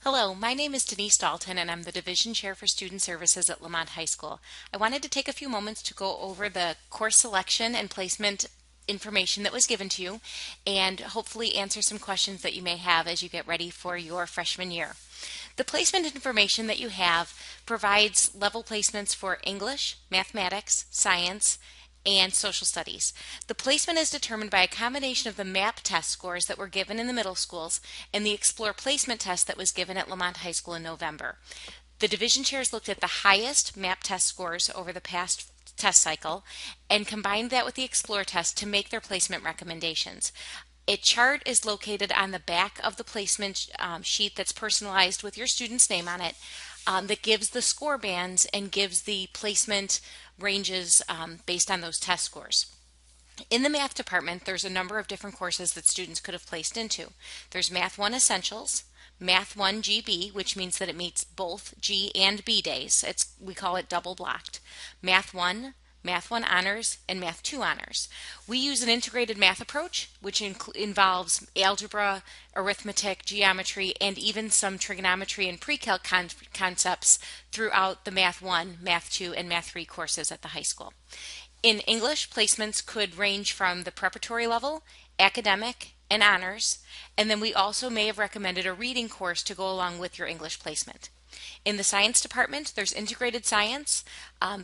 Hello, my name is Denise Dalton and I'm the Division Chair for Student Services at Lamont High School. I wanted to take a few moments to go over the course selection and placement information that was given to you and hopefully answer some questions that you may have as you get ready for your freshman year. The placement information that you have provides level placements for English, mathematics, science, and social studies. The placement is determined by a combination of the MAP test scores that were given in the middle schools and the Explore placement test that was given at Lamont High School in November. The division chairs looked at the highest MAP test scores over the past test cycle and combined that with the Explore test to make their placement recommendations. A chart is located on the back of the placement sheet that's personalized with your student's name on it, that gives the score bands and gives the placement ranges based on those test scores. In the math department, there's a number of different courses that students could have placed into. There's Math 1 Essentials, Math 1 GB, which means that it meets both G and B days. We call it double blocked. Math 1, Math 1 Honors, and Math 2 Honors. We use an integrated math approach, which involves algebra, arithmetic, geometry, and even some trigonometry and pre-calc concepts throughout the Math 1, Math 2, and Math 3 courses at the high school. In English, placements could range from the preparatory level, academic, and honors, and then we also may have recommended a reading course to go along with your English placement. In the science department, there's integrated science,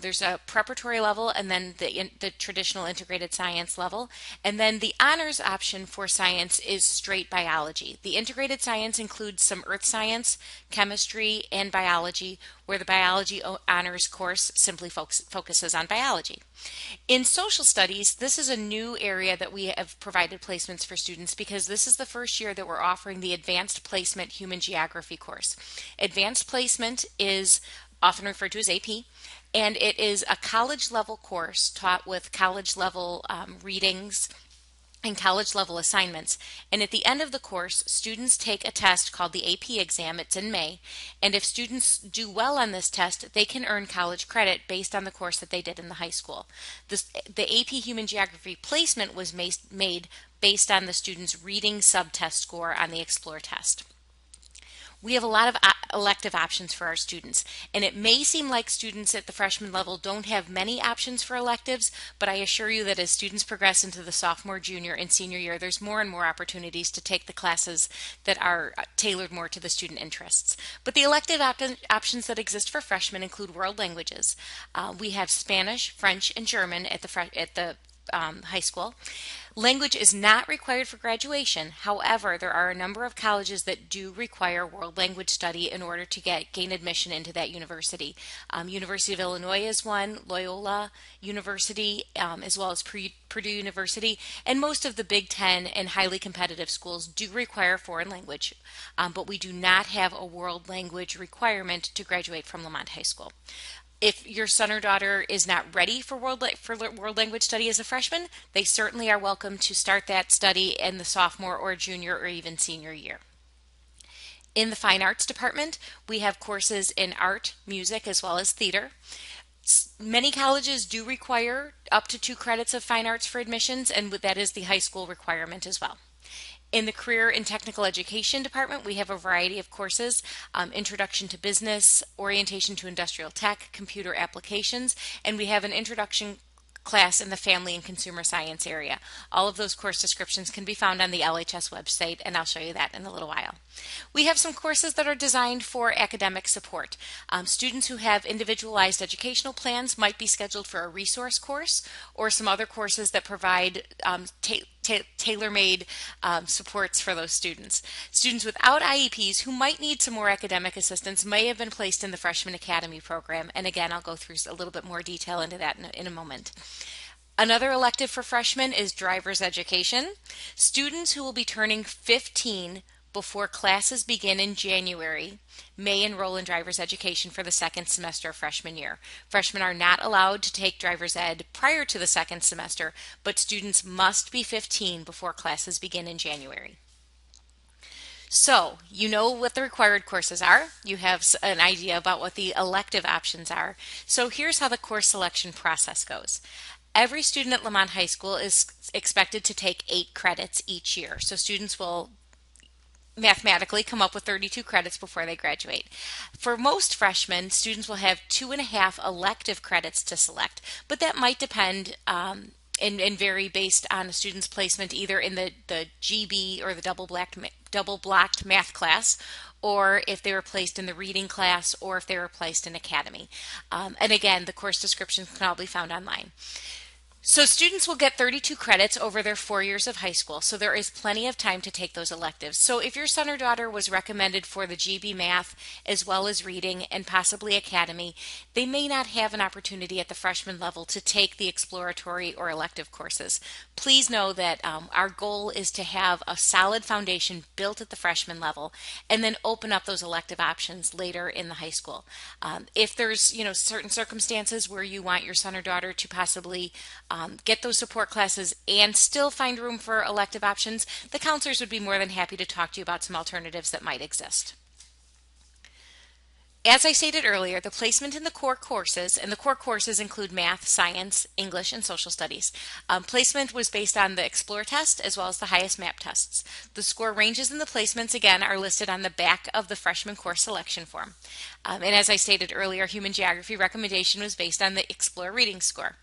there's a preparatory level, and then the traditional integrated science level. And then the honors option for science is straight biology. The integrated science includes some earth science, chemistry, and biology, where the biology honors course simply focuses on biology. In social studies, this is a new area that we have provided placements for students because this is the first year that we're offering the Advanced Placement Human Geography course. Advanced Placement is often referred to as AP, and it is a college level course taught with college level readings and college level assignments. And at the end of the course, students take a test called the AP exam. It's in May. And if students do well on this test, they can earn college credit based on the course that they did in the high school. The AP Human Geography placement was made based on the student's reading subtest score on the Explore test. We have a lot of elective options for our students, and it may seem like students at the freshman level don't have many options for electives, but I assure you that as students progress into the sophomore, junior, and senior year, there's more and more opportunities to take the classes that are tailored more to the student interests. But the elective options that exist for freshmen include world languages. We have Spanish, French, and German at the high school. Language is not required for graduation. However, there are a number of colleges that do require world language study in order to gain admission into that university. University of Illinois is one, Loyola University, as well as Purdue University, and most of the Big Ten and highly competitive schools do require foreign language, but we do not have a world language requirement to graduate from Lamont High School. If your son or daughter is not ready for world language study as a freshman, they certainly are welcome to start that study in the sophomore or junior or even senior year. In the fine arts department, we have courses in art, music, as well as theater. Many colleges do require up to 2 credits of fine arts for admissions, and that is the high school requirement as well. In the Career and Technical Education department, we have a variety of courses, Introduction to Business, Orientation to Industrial Tech, Computer Applications, and we have an introduction class in the Family and Consumer Science area. All of those course descriptions can be found on the LHS website, and I'll show you that in a little while. We have some courses that are designed for academic support. Students who have individualized educational plans might be scheduled for a resource course or some other courses that provide tailor-made supports for those students. Students without IEPs who might need some more academic assistance may have been placed in the Freshman Academy program, and again, I'll go through a little bit more detail into that in a moment. Another elective for freshmen is driver's education. Students who will be turning 15 before classes begin in January may enroll in driver's education for the second semester of freshman year. Freshmen are not allowed to take driver's ed prior to the second semester, but students must be 15 before classes begin in January. So, you know what the required courses are. You have an idea about what the elective options are. So here's how the course selection process goes. Every student at Lamont High School is expected to take 8 credits each year. So students will mathematically come up with 32 credits before they graduate. For most freshmen, students will have 2.5 elective credits to select, but that might depend and vary based on a student's placement either in the GB or the double blocked math class, or if they were placed in the reading class, or if they were placed in academy. And again, the course descriptions can all be found online. So students will get 32 credits over their 4 years of high school, so there is plenty of time to take those electives. So if your son or daughter was recommended for the GB Math as well as reading and possibly academy, they may not have an opportunity at the freshman level to take the exploratory or elective courses. Please know that our goal is to have a solid foundation built at the freshman level and then open up those elective options later in the high school. If there's certain circumstances where you want your son or daughter to possibly get those support classes and still find room for elective options, the counselors would be more than happy to talk to you about some alternatives that might exist. As I stated earlier, the placement in the core courses, and the core courses include math, science, English, and social studies. Placement was based on the Explore test as well as the highest MAP tests. The score ranges in the placements, again, are listed on the back of the freshman course selection form. And as I stated earlier, human geography recommendation was based on the Explore reading score.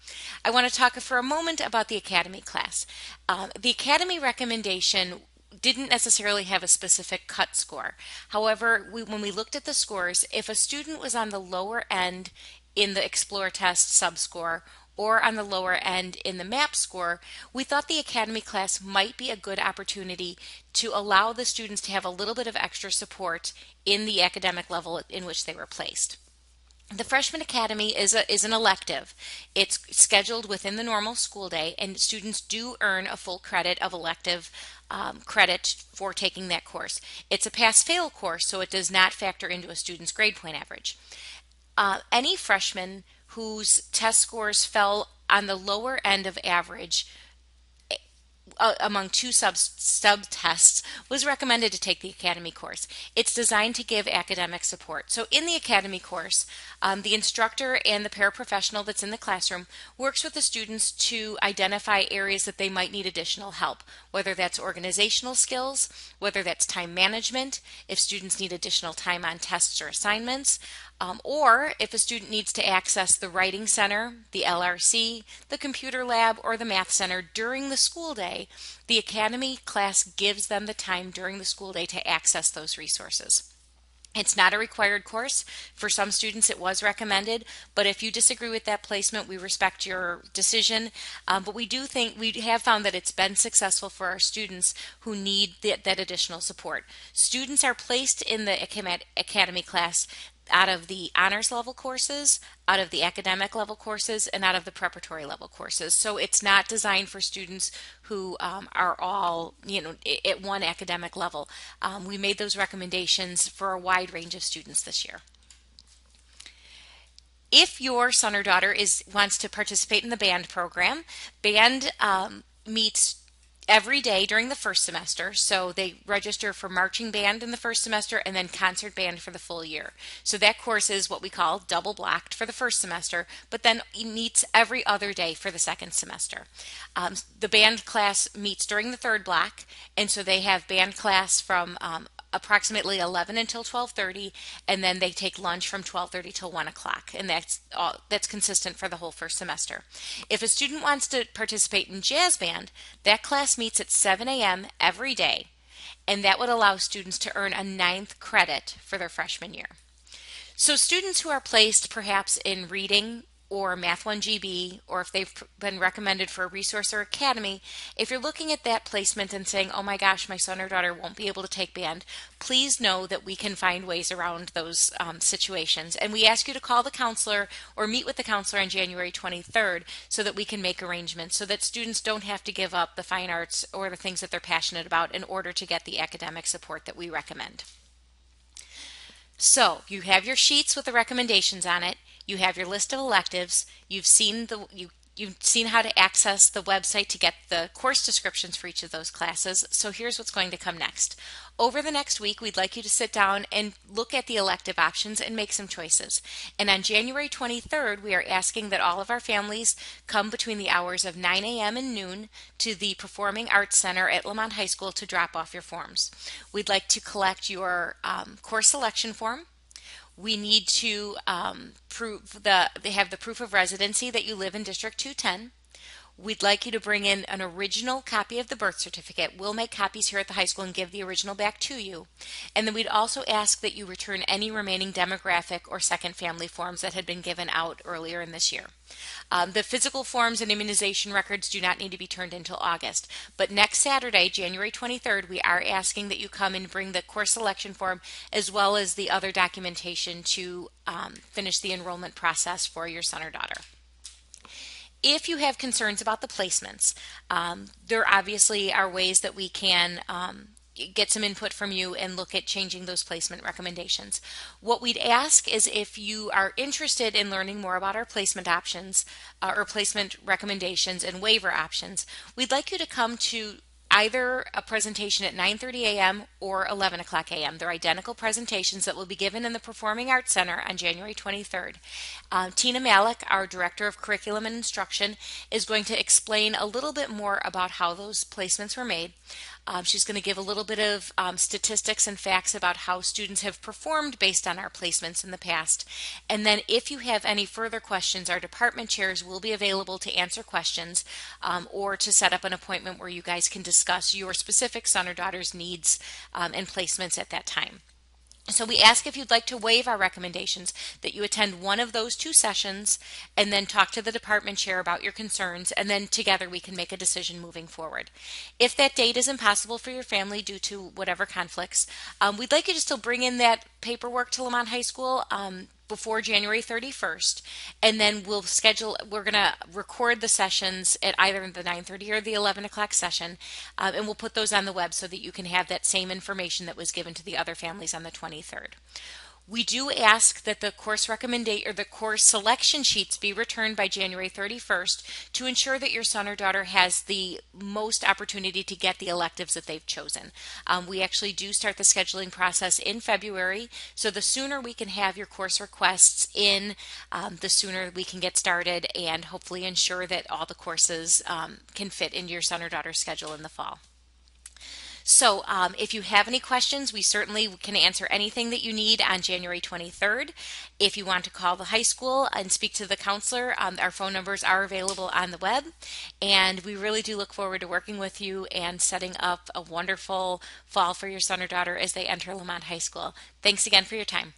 I want to talk for a moment about the academy class. The academy recommendation didn't necessarily have a specific cut score. However, when we looked at the scores, if a student was on the lower end in the Explore test subscore or on the lower end in the MAP score, we thought the academy class might be a good opportunity to allow the students to have a little bit of extra support in the academic level in which they were placed. The Freshman Academy is an elective. It's scheduled within the normal school day, and students do earn a full credit of elective credit for taking that course. It's a pass-fail course, so it does not factor into a student's grade point average. Any freshman whose test scores fell on the lower end of average among two sub tests was recommended to take the academy course. It's designed to give academic support. So in the academy course, the instructor and the paraprofessional that's in the classroom works with the students to identify areas that they might need additional help, whether that's organizational skills, whether that's time management, if students need additional time on tests or assignments, or if a student needs to access the Writing Center, the LRC, the Computer Lab, or the Math Center during the school day, the Academy class gives them the time during the school day to access those resources. It's not a required course. For some students it was recommended, but if you disagree with that placement, we respect your decision. But we have found that it's been successful for our students who need that additional support. Students are placed in the academy class out of the honors level courses, out of the academic level courses, and out of the preparatory level courses. So it's not designed for students who are all, at one academic level. We made those recommendations for a wide range of students this year. If your son or daughter wants to participate in the band program, band meets every day during the first semester. So they register for marching band in the first semester and then concert band for the full year. So that course is what we call double blocked for the first semester, but then it meets every other day for the second semester. The band class meets during the third block, and so they have band class from approximately 11 until 12:30, and then they take lunch from 12:30 till 1 o'clock, and that's consistent for the whole first semester. If a student wants to participate in jazz band, that class meets at 7 a.m. every day, and that would allow students to earn a 9th credit for their freshman year. So students who are placed perhaps in reading or Math 1 GB, or if they've been recommended for a resource or academy, if you're looking at that placement and saying, oh my gosh, my son or daughter won't be able to take band, please know that we can find ways around those situations. And we ask you to call the counselor or meet with the counselor on January 23rd so that we can make arrangements so that students don't have to give up the fine arts or the things that they're passionate about in order to get the academic support that we recommend. So you have your sheets with the recommendations on it. You have your list of electives. You've seen You've seen how to access the website to get the course descriptions for each of those classes. So here's what's going to come next. Over the next week, we'd like you to sit down and look at the elective options and make some choices. And on January 23rd, we are asking that all of our families come between the hours of 9 a.m. and noon to the Performing Arts Center at Lamont High School to drop off your forms. We'd like to collect your course selection form. We need to they have the proof of residency that you live in District 210. We'd like you to bring in an original copy of the birth certificate. We'll make copies here at the high school and give the original back to you. And then we'd also ask that you return any remaining demographic or second family forms that had been given out earlier in this year. The physical forms and immunization records do not need to be turned until August. But next Saturday, January 23rd, we are asking that you come and bring the course selection form as well as the other documentation to finish the enrollment process for your son or daughter. If you have concerns about the placements, there obviously are ways that we can get some input from you and look at changing those placement recommendations. What we'd ask is if you are interested in learning more about our placement options or placement recommendations and waiver options, we'd like you to come to either a presentation at 9:30 a.m. or 11 o'clock a.m. They're identical presentations that will be given in the Performing Arts Center on January 23rd. Tina Malik, our Director of Curriculum and Instruction, is going to explain a little bit more about how those placements were made. She's going to give a little bit of statistics and facts about how students have performed based on our placements in the past. And then if you have any further questions, our department chairs will be available to answer questions or to set up an appointment where you guys can discuss your specific son or daughter's needs and placements at that time. So we ask if you'd like to waive our recommendations that you attend one of those two sessions and then talk to the department chair about your concerns, and then together we can make a decision moving forward. If that date is impossible for your family due to whatever conflicts, we'd like you to still bring in that paperwork to Lamont High School before January 31st, and then we're going to record the sessions at either the 9:30 or the 11 o'clock session, and we'll put those on the web so that you can have that same information that was given to the other families on the 23rd. We do ask that the course the course selection sheets be returned by January 31st to ensure that your son or daughter has the most opportunity to get the electives that they've chosen. We actually do start the scheduling process in February, so the sooner we can have your course requests in, the sooner we can get started and hopefully ensure that all the courses can fit into your son or daughter's schedule in the fall. So if you have any questions, we certainly can answer anything that you need on January 23rd. If you want to call the high school and speak to the counselor, our phone numbers are available on the web. And we really do look forward to working with you and setting up a wonderful fall for your son or daughter as they enter Lamont High School. Thanks again for your time.